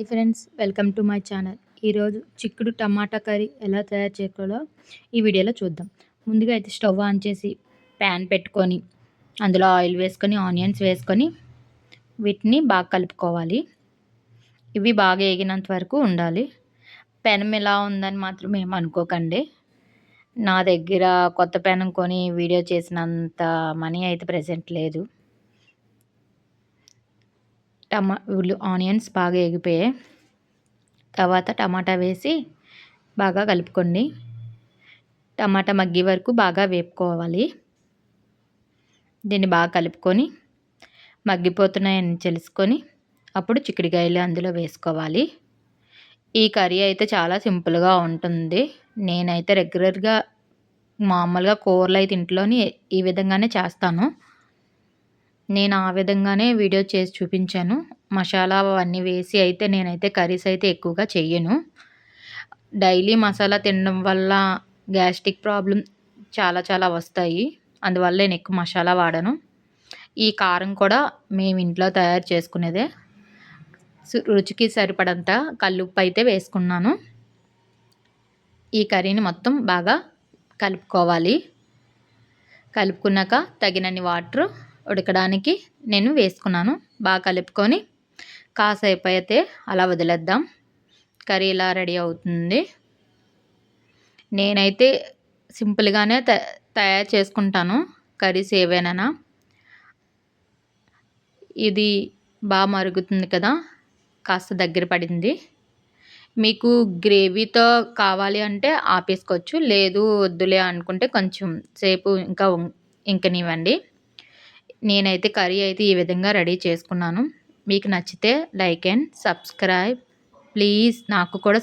Hi friends, welcome to my channel. ఈరోజు చిక్కుడు టమాటా curry ఎలా తయారు చేసుకోవాలో ఈ వీడియోలో చూద్దాం. ముందుగా అయితే స్టవ్ ఆన్ చేసి ప్యాన్ పెట్టుకొని అందులో ఆయిల్ వేసుకొని ఆనియన్స్ వేసుకొని వీటిని బాగా కలుపుకోవాలి. ఇవి బాగా వేగినంత వరకు ఉండాలి. పెనం ఎలా ఉందని మాత్రం ఏం అనుకోకండి. నా దగ్గర కొత్త పెనం కొని వీడియో చేసినంత మనీ అయితే ప్రెజెంట్ లేదు. ఆనియన్స్ బాగా వేగిపోయాయి. తర్వాత టమాటా వేసి బాగా కలుపుకోండి. టమాటా మగ్గే వరకు బాగా వేపుకోవాలి. దీన్ని బాగా కలుపుకొని మగ్గిపోతున్నాయని తెలుసుకొని అప్పుడు చిక్కుడుకాయలు అందులో వేసుకోవాలి. ఈ కర్రీ అయితే చాలా సింపుల్గా ఉంటుంది. నేనైతే రెగ్యులర్గా మామూలుగా కూరలు అయితే ఇంట్లోని ఈ విధంగానే చేస్తాను. నేను ఆ విధంగానే వీడియో చేసి చూపించాను. మసాలా అవన్నీ వేసి అయితే నేనైతే కర్రీస్ అయితే ఎక్కువగా చెయ్యను. డైలీ మసాలా తినడం వల్ల గ్యాస్ట్రిక్ ప్రాబ్లం చాలా వస్తాయి. అందువల్ల నేను ఎక్కువ మసాలా వాడను. ఈ కారం కూడా మేము ఇంట్లో తయారు చేసుకునేదే. రుచికి సరిపడంత కల్లుప్పు అయితే వేసుకున్నాను. ఈ కర్రీని మొత్తం బాగా కలుపుకోవాలి. కలుపుకున్నాక తగినన్ని వాటర్ ఉడకడానికి నేను వేసుకున్నాను. బాగా కలుపుకొని కాసేపు అయితే అలా వదిలేద్దాం. కర్రీ ఇలా రెడీ అవుతుంది. నేనైతే సింపుల్గానే తయారు చేసుకుంటాను కర్రీస్ ఏవైనా. ఇది బాగా మరుగుతుంది కదా, కాస్త దగ్గర పడింది. మీకు గ్రేవీతో కావాలి అంటే ఆపేసుకోవచ్చు. లేదు వద్దులే అనుకుంటే కొంచెం సేపు ఇంకనివ్వండి. నేనైతే కర్రీ అయితే ఈ విధంగా రెడీ చేసుకున్నాను. మీకు నచ్చితే లైక్ అండ్ సబ్స్క్రైబ్ ప్లీజ్. నాకు కూడా